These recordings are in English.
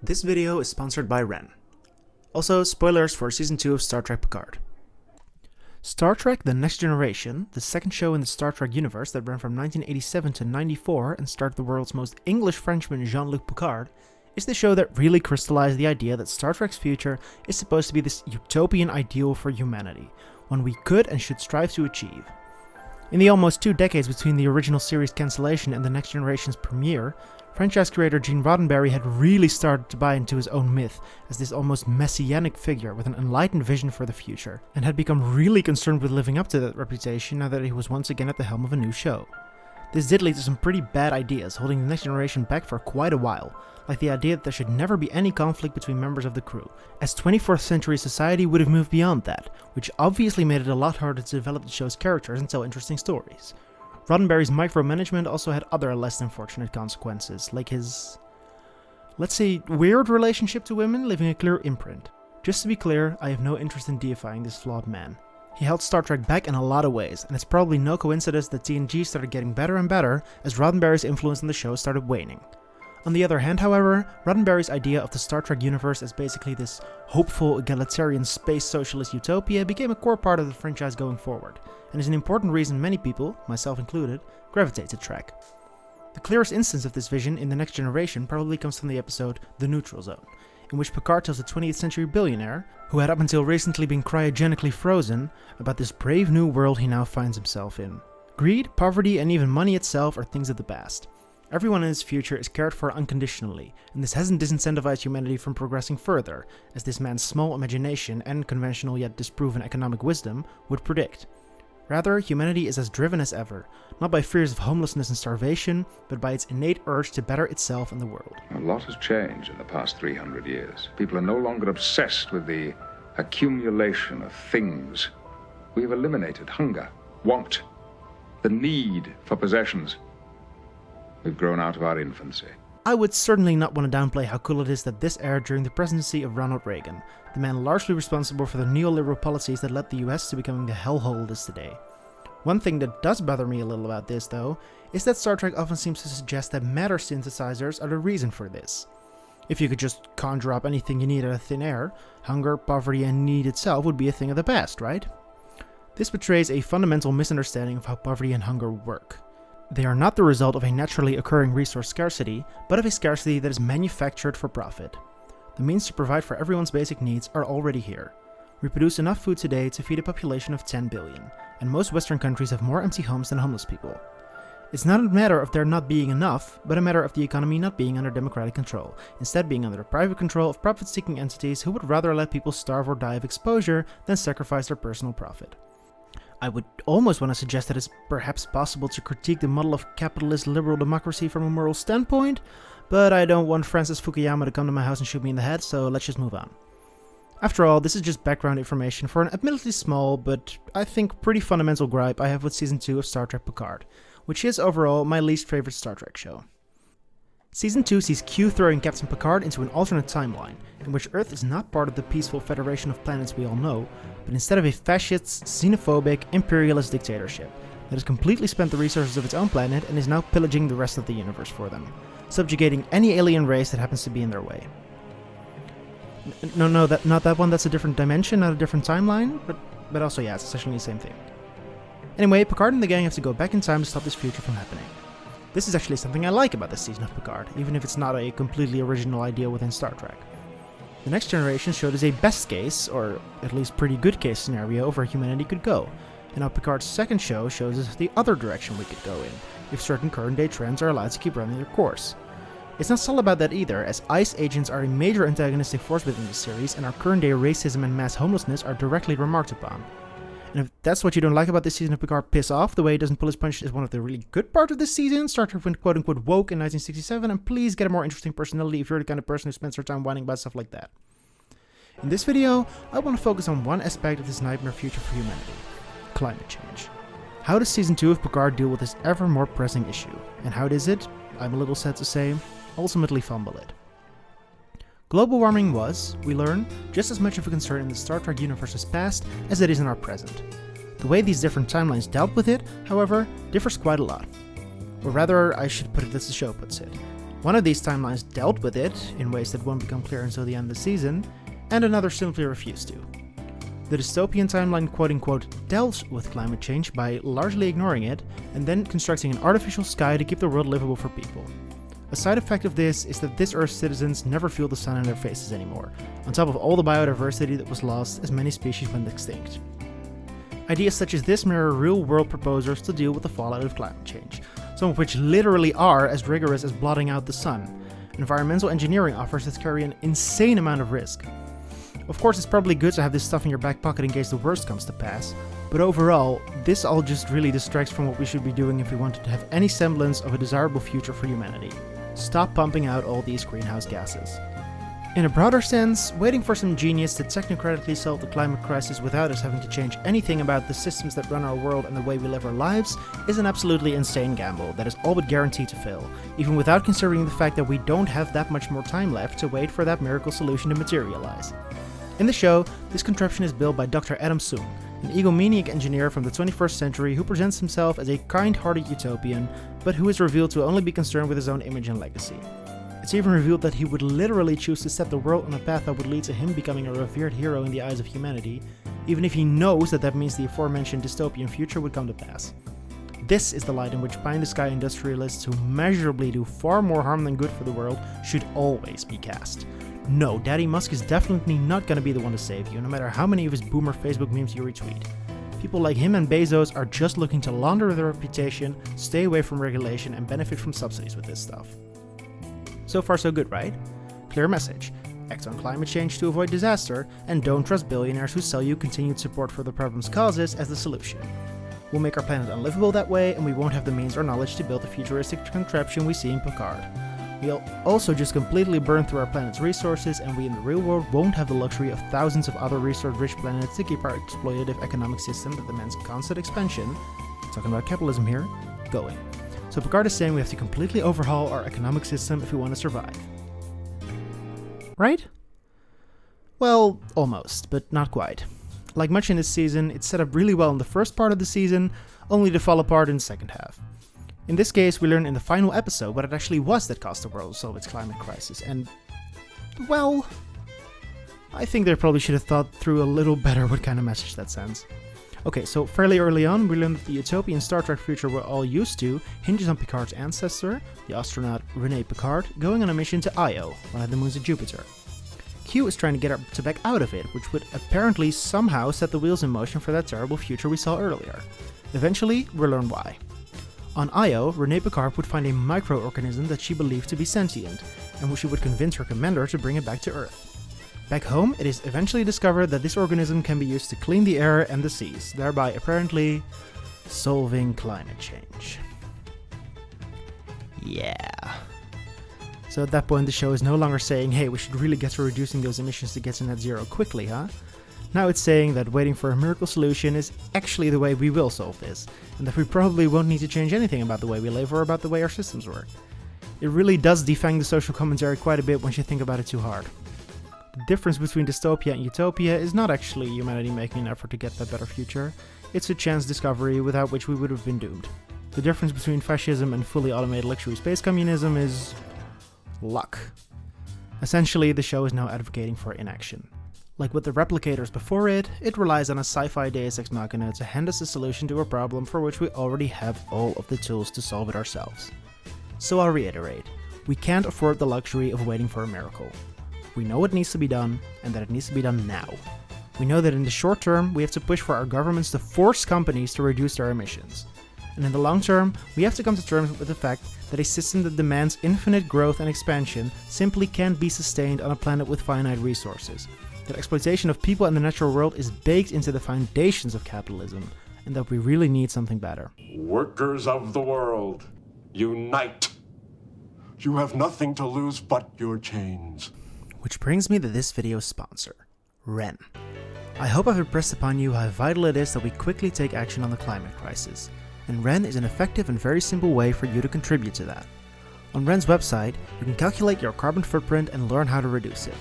This video is sponsored by Ren. Also, spoilers for Season 2 of Star Trek Picard. Star Trek The Next Generation, the second show in the Star Trek universe that ran from 1987 to 94 and starred the world's most English Frenchman Jean-Luc Picard, is the show that really crystallized the idea that Star Trek's future is supposed to be this utopian ideal for humanity, one we could and should strive to achieve. In the almost 2 decades between the original series cancellation and The Next Generation's premiere, franchise creator Gene Roddenberry had really started to buy into his own myth as this almost messianic figure with an enlightened vision for the future, and had become really concerned with living up to that reputation now that he was once again at the helm of a new show. This did lead to some pretty bad ideas, holding The Next Generation back for quite a while, like the idea that there should never be any conflict between members of the crew, as 24th century society would have moved beyond that, which obviously made it a lot harder to develop the show's characters and tell interesting stories. Roddenberry's micromanagement also had other less than fortunate consequences, like his, let's say, weird relationship to women, leaving a clear imprint. Just to be clear, I have no interest in deifying this flawed man. He held Star Trek back in a lot of ways, and it's probably no coincidence that TNG started getting better and better as Roddenberry's influence on the show started waning. On the other hand, however, Roddenberry's idea of the Star Trek universe as basically this hopeful, egalitarian space socialist utopia became a core part of the franchise going forward, and is an important reason many people, myself included, gravitate to Trek. The clearest instance of this vision in The Next Generation probably comes from the episode The Neutral Zone, in which Picard tells a 20th century billionaire, who had up until recently been cryogenically frozen, about this brave new world he now finds himself in. Greed, poverty, and even money itself are things of the past. Everyone in his future is cared for unconditionally, and this hasn't disincentivized humanity from progressing further, as this man's small imagination and conventional yet disproven economic wisdom would predict. Rather, humanity is as driven as ever, not by fears of homelessness and starvation, but by its innate urge to better itself and the world. A lot has changed in the past 300 years. People are no longer obsessed with the accumulation of things. We've eliminated hunger, want, the need for possessions. We've grown out of our infancy. I would certainly not want to downplay how cool it is that this aired during the presidency of Ronald Reagan, the man largely responsible for the neoliberal policies that led the US to becoming the hellhole it is today. One thing that does bother me a little about this, though, is that Star Trek often seems to suggest that matter synthesizers are the reason for this. If you could just conjure up anything you need out of thin air, hunger, poverty, and need itself would be a thing of the past, right? This betrays a fundamental misunderstanding of how poverty and hunger work. They are not the result of a naturally occurring resource scarcity, but of a scarcity that is manufactured for profit. The means to provide for everyone's basic needs are already here. We produce enough food today to feed a population of 10 billion, and most Western countries have more empty homes than homeless people. It's not a matter of there not being enough, but a matter of the economy not being under democratic control, instead being under the private control of profit-seeking entities who would rather let people starve or die of exposure than sacrifice their personal profit. I would almost want to suggest that it's perhaps possible to critique the model of capitalist liberal democracy from a moral standpoint, but I don't want Francis Fukuyama to come to my house and shoot me in the head, so let's just move on. After all, this is just background information for an admittedly small, but I think pretty fundamental gripe I have with Season 2 of Star Trek Picard, which is overall my least favorite Star Trek show. Season 2 sees Q throwing Captain Picard into an alternate timeline, in which Earth is not part of the peaceful Federation of Planets we all know, but instead of a fascist, xenophobic, imperialist dictatorship that has completely spent the resources of its own planet and is now pillaging the rest of the universe for them, subjugating any alien race that happens to be in their way. No, not that one, that's a different dimension, not a different timeline, but also yeah, it's essentially the same thing. Anyway, Picard and the gang have to go back in time to stop this future from happening. This is actually something I like about this season of Picard, even if it's not a completely original idea within Star Trek. The Next Generation showed us a best case, or at least pretty good case scenario of where humanity could go, and now Picard's second show shows us the other direction we could go in, if certain current day trends are allowed to keep running their course. It's not subtle about that either, as ICE agents are a major antagonistic force within the series, and our current day racism and mass homelessness are directly remarked upon. And if that's what you don't like about this season of Picard, piss off. The way he doesn't pull his punch is one of the really good parts of this season. Star Trek went quote-unquote woke in 1967, and please get a more interesting personality if you're the kind of person who spends their time whining about stuff like that. In this video, I want to focus on one aspect of this nightmare future for humanity: climate change. How does Season 2 of Picard deal with this ever more pressing issue? And how does it, I'm a little sad to say, ultimately fumble it? Global warming was, we learn, just as much of a concern in the Star Trek universe's past as it is in our present. The way these different timelines dealt with it, however, differs quite a lot. Or rather, I should put it as the show puts it. One of these timelines dealt with it, in ways that won't become clear until the end of the season, and another simply refused to. The dystopian timeline quote-unquote dealt with climate change by largely ignoring it, and then constructing an artificial sky to keep the world livable for people. A side effect of this is that this Earth's citizens never feel the sun in their faces anymore, on top of all the biodiversity that was lost as many species went extinct. Ideas such as this mirror real-world proposals to deal with the fallout of climate change, some of which literally are as rigorous as blotting out the sun. Environmental engineering offers that carry an insane amount of risk. Of course, it's probably good to have this stuff in your back pocket in case the worst comes to pass, but overall, this all just really distracts from what we should be doing if we wanted to have any semblance of a desirable future for humanity. Stop pumping out all these greenhouse gases. In a broader sense, waiting for some genius to technocratically solve the climate crisis without us having to change anything about the systems that run our world and the way we live our lives is an absolutely insane gamble that is all but guaranteed to fail, even without considering the fact that we don't have that much more time left to wait for that miracle solution to materialize. In the show, this contraption is built by Dr. Adam Soong, an egomaniac engineer from the 21st century who presents himself as a kind-hearted utopian, but who is revealed to only be concerned with his own image and legacy. It's even revealed that he would literally choose to set the world on a path that would lead to him becoming a revered hero in the eyes of humanity, even if he knows that that means the aforementioned dystopian future would come to pass. This is the light in which pie-in-the-sky industrialists who measurably do far more harm than good for the world should always be cast. No, Daddy Musk is definitely not going to be the one to save you, no matter how many of his boomer Facebook memes you retweet. People like him and Bezos are just looking to launder their reputation, stay away from regulation, and benefit from subsidies with this stuff. So far so good, right? Clear message. Act on climate change to avoid disaster, and don't trust billionaires who sell you continued support for the problem's causes as the solution. We'll make our planet unlivable that way, and we won't have the means or knowledge to build the futuristic contraption we see in Picard. We'll also just completely burn through our planet's resources, and we in the real world won't have the luxury of thousands of other resource-rich planets to keep our exploitative economic system that demands constant expansion, talking about capitalism here, going. So Picard is saying we have to completely overhaul our economic system if we want to survive. Right? Well, almost, but not quite. Like much in this season, it's set up really well in the first part of the season, only to fall apart in the second half. In this case, we learn in the final episode what it actually was that caused the world to solve its climate crisis, and, well, I think they probably should have thought through a little better what kind of message that sends. Okay, so fairly early on, we learn that the utopian Star Trek future we're all used to hinges on Picard's ancestor, the astronaut Rene Picard, going on a mission to Io, one of the moons of Jupiter. Q is trying to get her to back out of it, which would apparently somehow set the wheels in motion for that terrible future we saw earlier. Eventually, we'll learn why. On Io, Rene Picard would find a microorganism that she believed to be sentient, and which she would convince her commander to bring it back to Earth. Back home, it is eventually discovered that this organism can be used to clean the air and the seas, thereby apparently solving climate change. Yeah. So at that point, the show is no longer saying, hey, we should really get to reducing those emissions to get to net zero quickly, huh? Now it's saying that waiting for a miracle solution is actually the way we will solve this, and that we probably won't need to change anything about the way we live or about the way our systems work. It really does defang the social commentary quite a bit once you think about it too hard. The difference between dystopia and utopia is not actually humanity making an effort to get that better future, it's a chance discovery without which we would have been doomed. The difference between fascism and fully automated luxury space communism is luck. Essentially, the show is now advocating for inaction. Like with the replicators before it, it relies on a sci-fi deus ex machina to hand us a solution to a problem for which we already have all of the tools to solve it ourselves. So I'll reiterate, we can't afford the luxury of waiting for a miracle. We know what needs to be done, and that it needs to be done now. We know that in the short term, we have to push for our governments to force companies to reduce their emissions. And in the long term, we have to come to terms with the fact that a system that demands infinite growth and expansion simply can't be sustained on a planet with finite resources. That exploitation of people and the natural world is baked into the foundations of capitalism, and that we really need something better. Workers of the world, unite! You have nothing to lose but your chains. Which brings me to this video's sponsor, Ren. I hope I've impressed upon you how vital it is that we quickly take action on the climate crisis, and Ren is an effective and very simple way for you to contribute to that. On Ren's website, you can calculate your carbon footprint and learn how to reduce it.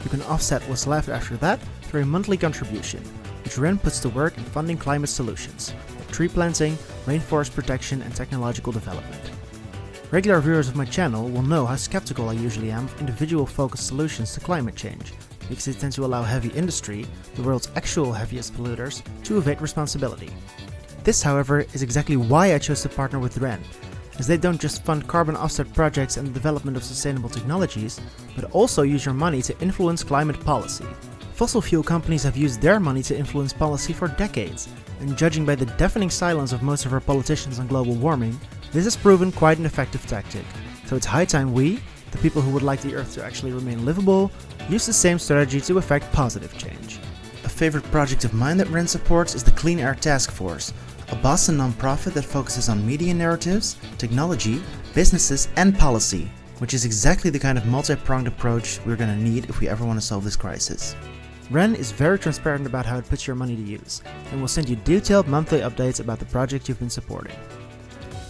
You can offset what's left after that through a monthly contribution, which Ren puts to work in funding climate solutions, like tree planting, rainforest protection, and technological development. Regular viewers of my channel will know how skeptical I usually am of individual-focused solutions to climate change, because they tend to allow heavy industry, the world's actual heaviest polluters, to evade responsibility. This, however, is exactly why I chose to partner with Ren, as they don't just fund carbon offset projects and the development of sustainable technologies, but also use your money to influence climate policy. Fossil fuel companies have used their money to influence policy for decades, and judging by the deafening silence of most of our politicians on global warming, this has proven quite an effective tactic. So it's high time we, the people who would like the Earth to actually remain livable, use the same strategy to effect positive change. A favorite project of mine that Ren supports is the Clean Air Task Force, a Boston nonprofit that focuses on media narratives, technology, businesses, and policy, which is exactly the kind of multi-pronged approach we're going to need if we ever want to solve this crisis. Ren is very transparent about how it puts your money to use, and will send you detailed monthly updates about the project you've been supporting.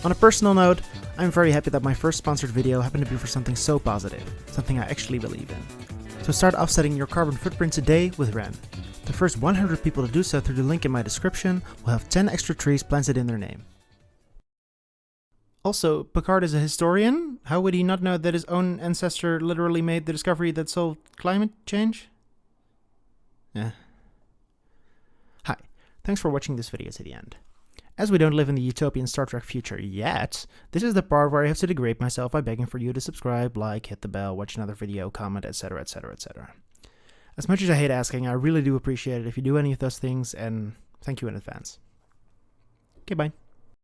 On a personal note, I'm very happy that my first sponsored video happened to be for something so positive, something I actually believe in. So start offsetting your carbon footprint today with Ren. The first 100 people to do so through the link in my description will have 10 extra trees planted in their name. Also, Picard is a historian? How would he not know that his own ancestor literally made the discovery that solved climate change? Yeah. Hi, thanks for watching this video to the end. As we don't live in the utopian Star Trek future yet, this is the part where I have to degrade myself by begging for you to subscribe, like, hit the bell, watch another video, comment, etc, etc, etc. As much as I hate asking, I really do appreciate it if you do any of those things, and thank you in advance. Okay, bye.